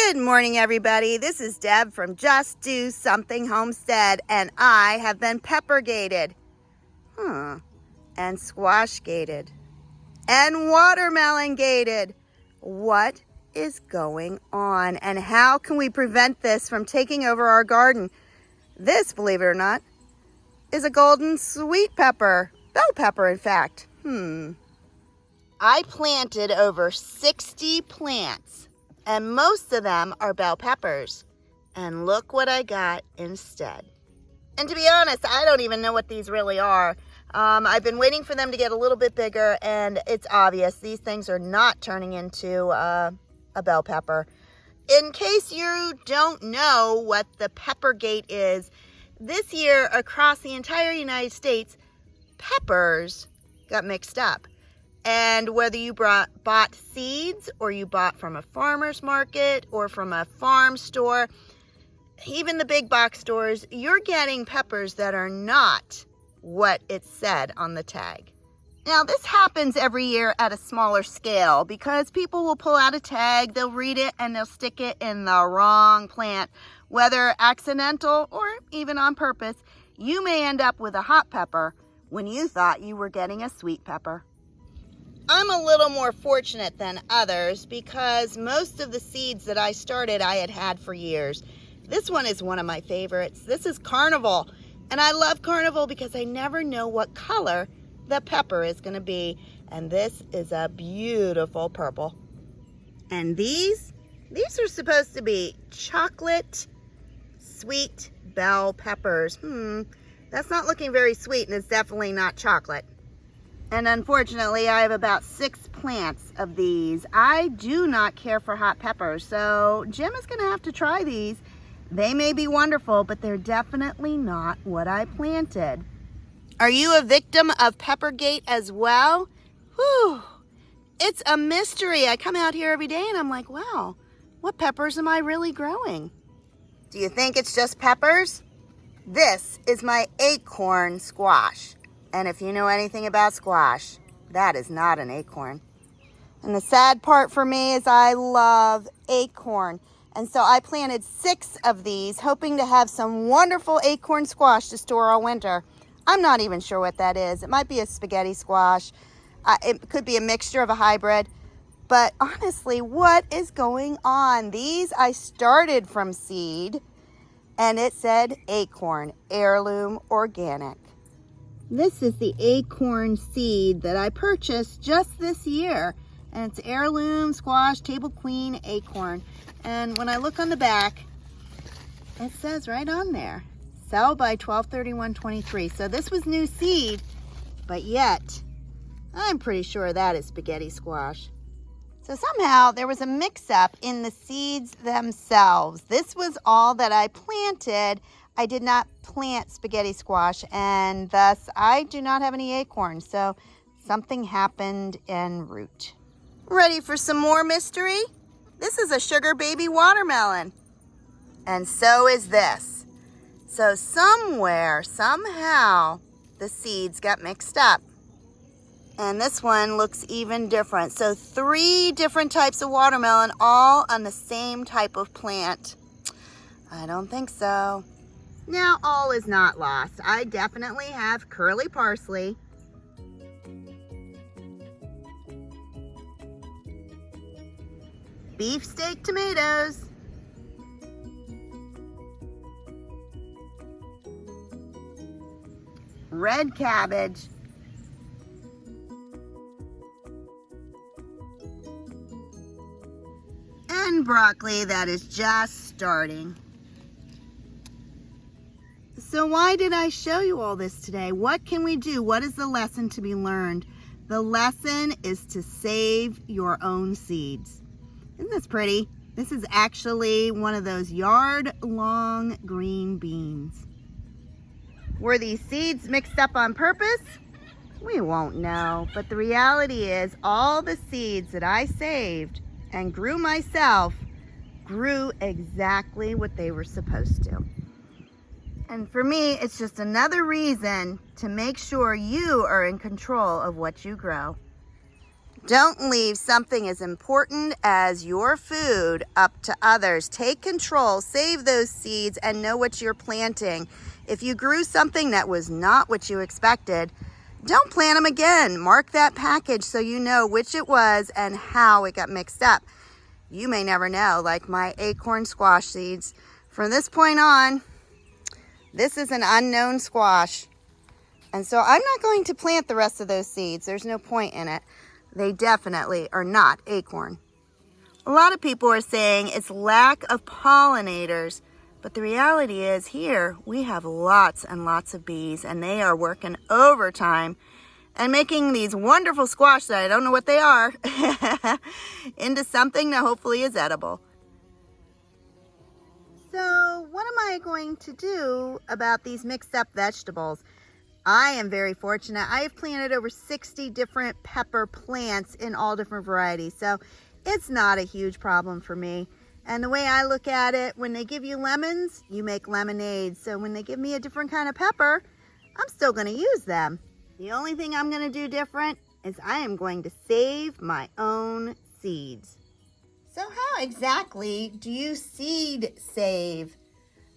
Good morning, everybody. This is Deb from Just Do Something Homestead, and I have been peppergated, and squash gated, and watermelon gated. What is going on, and how can we prevent this from taking over our garden? This, believe it or not, is a golden sweet pepper, bell pepper, in fact. I planted over 60 plants, and most of them are bell peppers. And look what I got instead. And to be honest, I don't even know what these really are. I've been waiting for them to get a little bit bigger, and it's obvious these things are not turning into a bell pepper. In case you don't know what the Peppergate is, this year across the entire United States, peppers got mixed up. And whether you bought seeds, or you bought from a farmer's market, or from a farm store, even the big box stores, you're getting peppers that are not what it said on the tag. Now, this happens every year at a smaller scale because people will pull out a tag, they'll read it, and they'll stick it in the wrong plant. Whether accidental or even on purpose, you may end up with a hot pepper when you thought you were getting a sweet pepper. I'm a little more fortunate than others because most of the seeds that I started I had had for years. This one is one of my favorites. This is Carnival, and I love Carnival because I never know what color the pepper is going to be, and this is a beautiful purple. And these are supposed to be chocolate sweet bell peppers. That's not looking very sweet, and it's definitely not chocolate. And unfortunately, I have about 6 plants of these. I do not care for hot peppers, so Jim is going to have to try these. They may be wonderful, but they're definitely not what I planted. Are you a victim of Peppergate as well? Whew, it's a mystery. I come out here every day and I'm like, wow, what peppers am I really growing? Do you think it's just peppers? This is my acorn squash. And if you know anything about squash, that is not an acorn. And the sad part for me is I love acorn. And so I planted 6 of these, hoping to have some wonderful acorn squash to store all winter. I'm not even sure what that is. It might be a spaghetti squash. It could be a mixture of a hybrid. But honestly, what is going on? These I started from seed, and it said acorn, heirloom, organic. This is the acorn seed that I purchased just this year. And it's heirloom, squash, table queen, acorn. And when I look on the back, it says right on there, sell by 12/31/23. So this was new seed, but yet I'm pretty sure that is spaghetti squash. So somehow there was a mix-up in the seeds themselves. This was all that I planted. I did not plant spaghetti squash, and thus I do not have any acorns. So something happened en route. Ready for some more mystery? This is a sugar baby watermelon. And so is this. So somewhere, somehow, the seeds got mixed up. And this one looks even different. So 3 different types of watermelon, all on the same type of plant. I don't think so. Now, all is not lost. I definitely have curly parsley. Beefsteak tomatoes. Red cabbage. And broccoli that is just starting. So why did I show you all this today? What can we do? What is the lesson to be learned? The lesson is to save your own seeds. Isn't this pretty? This is actually one of those yard-long green beans. Were these seeds mixed up on purpose? We won't know, but the reality is all the seeds that I saved and grew myself grew exactly what they were supposed to. And for me, it's just another reason to make sure you are in control of what you grow. Don't leave something as important as your food up to others. Take control, save those seeds, and know what you're planting. If you grew something that was not what you expected, don't plant them again. Mark that package so you know which it was and how it got mixed up. You may never know, like my acorn squash seeds. From this point on, this is an unknown squash. And so I'm not going to plant the rest of those seeds. There's no point in it. They definitely are not acorn. A lot of people are saying it's lack of pollinators, but the reality is here we have lots and lots of bees, and they are working overtime and making these wonderful squash that I don't know what they are into something that hopefully is edible. So what am I going to do about these mixed up vegetables? I am very fortunate. I have planted over 60 different pepper plants in all different varieties, so it's not a huge problem for me. And the way I look at it, when they give you lemons, you make lemonade. So when they give me a different kind of pepper, I'm still going to use them. The only thing I'm going to do different is I am going to save my own seeds. So how exactly do you seed save?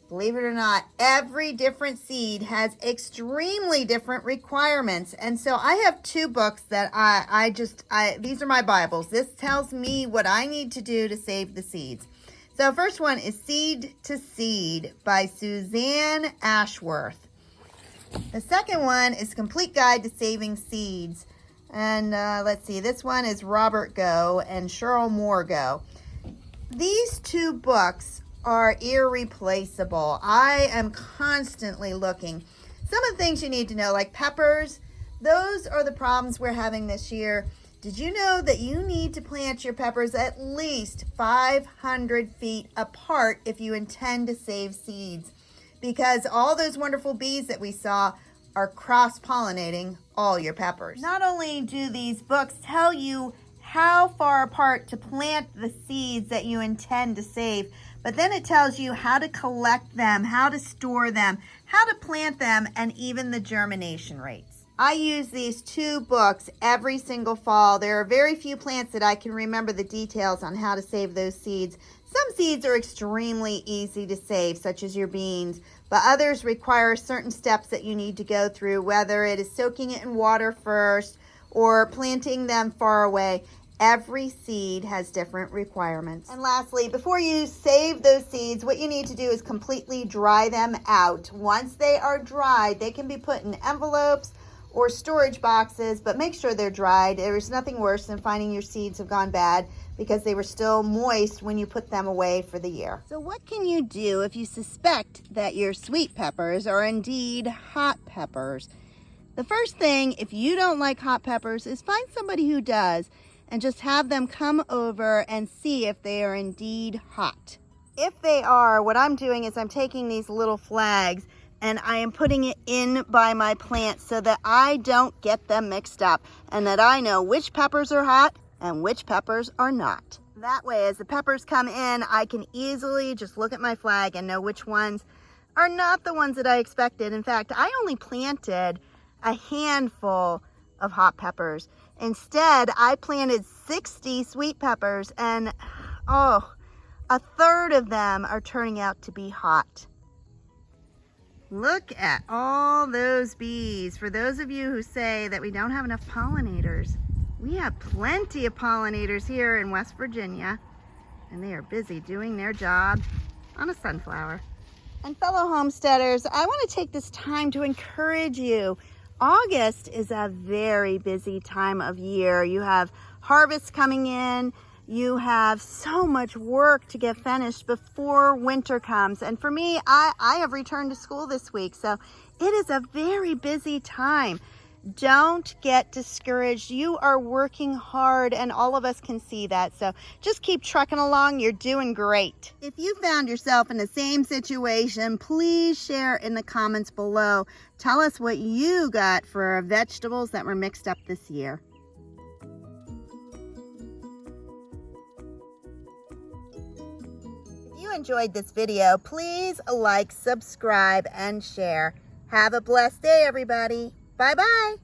Believe it or not, every different seed has extremely different requirements. And so I have two books that these are my Bibles. This tells me what I need to do to save the seeds. So first one is Seed to Seed by Suzanne Ashworth. The second one is Complete Guide to Saving Seeds. And let's see, this one is Robert Go and Cheryl Moore Go. These two books are irreplaceable. I am constantly looking. Some of the things you need to know, like peppers, those are the problems we're having this year. Did you know that you need to plant your peppers at least 500 feet apart if you intend to save seeds? Because all those wonderful bees that we saw are cross-pollinating all your peppers. Not only do these books tell you how far apart to plant the seeds that you intend to save, but then it tells you how to collect them, how to store them, how to plant them, and even the germination rates. I use these two books every single fall. There are very few plants that I can remember the details on how to save those seeds. Some seeds are extremely easy to save, such as your beans, but others require certain steps that you need to go through, whether it is soaking it in water first or planting them far away. Every seed has different requirements. And lastly, before you save those seeds, what you need to do is completely dry them out. Once they are dried, they can be put in envelopes or storage boxes, but make sure they're dried. There's nothing worse than finding your seeds have gone bad because they were still moist when you put them away for the year. So what can you do if you suspect that your sweet peppers are indeed hot peppers? The first thing, if you don't like hot peppers, is find somebody who does and just have them come over and see if they are indeed hot. If they are, what I'm doing is I'm taking these little flags and I am putting it in by my plants so that I don't get them mixed up and that I know which peppers are hot and which peppers are not. That way, as the peppers come in, I can easily just look at my flag and know which ones are not the ones that I expected. In fact, I only planted a handful of hot peppers. Instead, I planted 60 sweet peppers, and a third of them are turning out to be hot. Look at all those bees. For those of you who say that we don't have enough pollinators, we have plenty of pollinators here in West Virginia, and they are busy doing their job on a sunflower. And fellow homesteaders, I want to take this time to encourage you. August is a very busy time of year. You have harvests coming in. You have so much work to get finished before winter comes. And for me, I have returned to school this week, so it is a very busy time. Don't get discouraged. You are working hard, and all of us can see that. So just keep trucking along. You're doing great. If you found yourself in the same situation, please share in the comments below. Tell us what you got for vegetables that were mixed up this year. If you enjoyed this video, please like, subscribe, and share. Have a blessed day, everybody. Bye-bye.